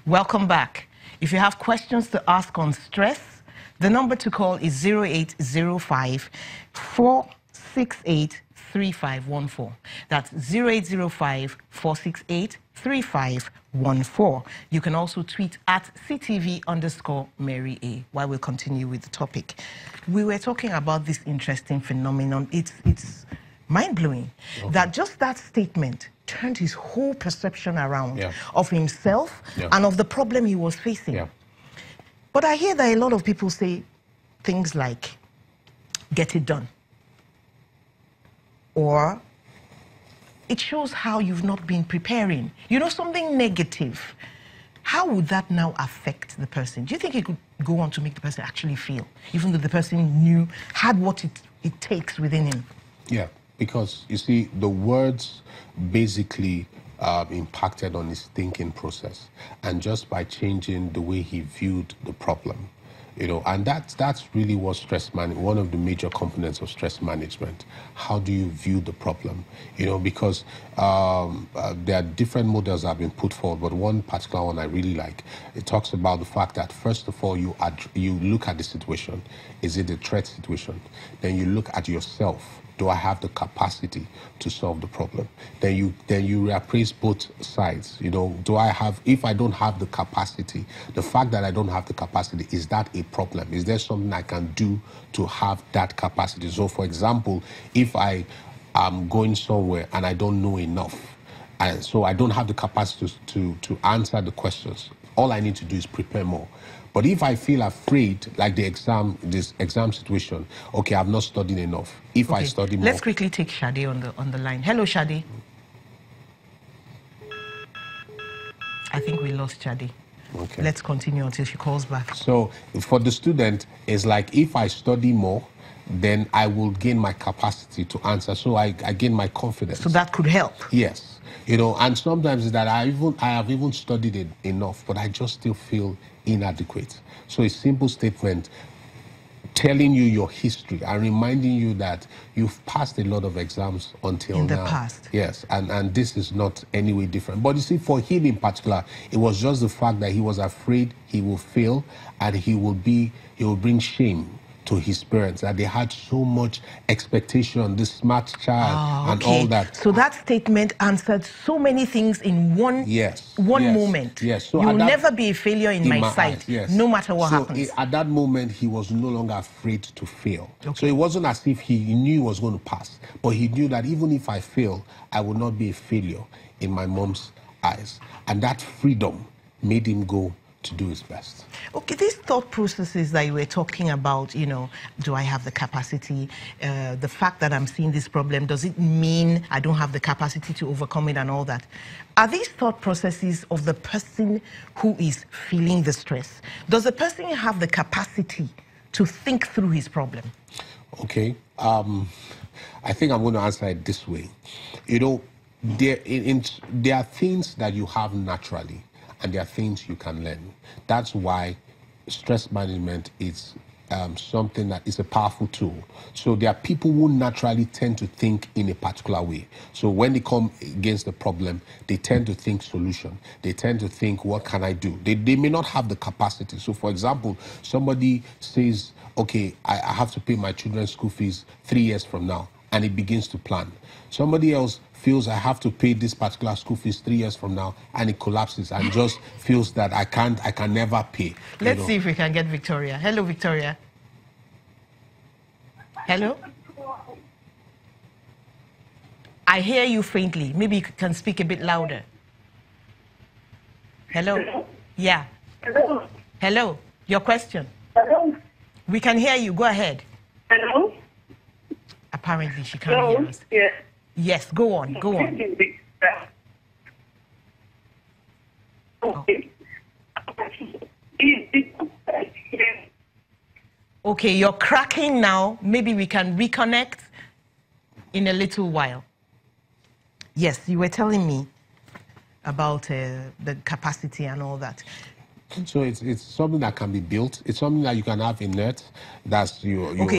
Welcome back. If you have questions to ask on stress, the number to call is 0805 468 3514. That's 0805 468 3514. You can also tweet at CTV_Mary A. While we'll continue with the topic. We were talking about this interesting phenomenon. It's mind-blowing that just that statement turned his whole perception around of himself and of the problem he was facing. But I hear that a lot of people say things like, get it done. Or it shows how you've not been preparing. You know, something negative. How would that now affect the person? Do you think it could go on to make the person actually feel, even though the person had what it takes within him? Yeah, because you see, the words basically impacted on his thinking process, and just by changing the way he viewed the problem, you know, and that's really what stress management, one of the major components of stress management. How do you view the problem? You know, because there are different models that have been put forward, but one particular one I really like. It talks about the fact that first of all, you look at the situation. Is it a threat situation? Then you look at yourself. Do I have the capacity to solve the problem? Then you reappraise both sides. You know, if I don't have the capacity, the fact that I don't have the capacity, is that a problem? Is there something I can do to have that capacity? So for example, if I am going somewhere and I don't know enough, and so I don't have the capacity to answer the questions, all I need to do is prepare more. But if I feel afraid, like this exam situation, okay, I've not studied enough. If I study more. Let's quickly take Shade on the line. Hello, Shade. I think we lost Shade. Okay. Let's continue until she calls back. So for the student, it's like if I study more, then I will gain my capacity to answer. So I gain my confidence. So that could help. Yes. You know, and sometimes it's that I have even studied it enough, but I just still feel inadequate. So a simple statement telling you your history and reminding you that you've passed a lot of exams until now. In the past. Yes, and this is not any way different. But you see, for him in particular, it was just the fact that he was afraid he will fail and he will bring shame to his parents, that they had so much expectation, this smart child and all that. So that statement answered so many things in one moment. Yes. So you'll never be a failure in my sight, no matter what happens. At that moment, he was no longer afraid to fail. So it wasn't as if he knew he was going to pass, but he knew that even if I fail, I will not be a failure in my mom's eyes. And that freedom made him go to do his best. Okay, these thought processes that you were talking about, you know, do I have the capacity? The fact that I'm seeing this problem, does it mean I don't have the capacity to overcome it and all that? Are these thought processes of the person who is feeling the stress? Does the person have the capacity to think through his problem? Okay, I think I'm going to answer it this way. You know, there are things that you have naturally, and there are things you can learn. That's why stress management is something that is a powerful tool. So there are people who naturally tend to think in a particular way. So when they come against the problem, they tend to think solution. They tend to think, what can I do? They may not have the capacity. So for example, somebody says, okay, I have to pay my children's school fees 3 years from now, and he begins to plan. Somebody else feels I have to pay this particular school fees 3 years from now, and it collapses and just feels that I can never pay. Let's see if we can get Victoria. Hello, Victoria. Hello? I hear you faintly. Maybe you can speak a bit louder. Hello? Hello? Yeah. Hello? Hello? Your question? Hello? We can hear you. Go ahead. Hello? Apparently she can't hear us. Yes. Yes, go on, go on. Okay, you're cracking now. Maybe we can reconnect in a little while. Yes, you were telling me about the capacity and all that. So it's something that can be built. It's something that you can have innate. That's your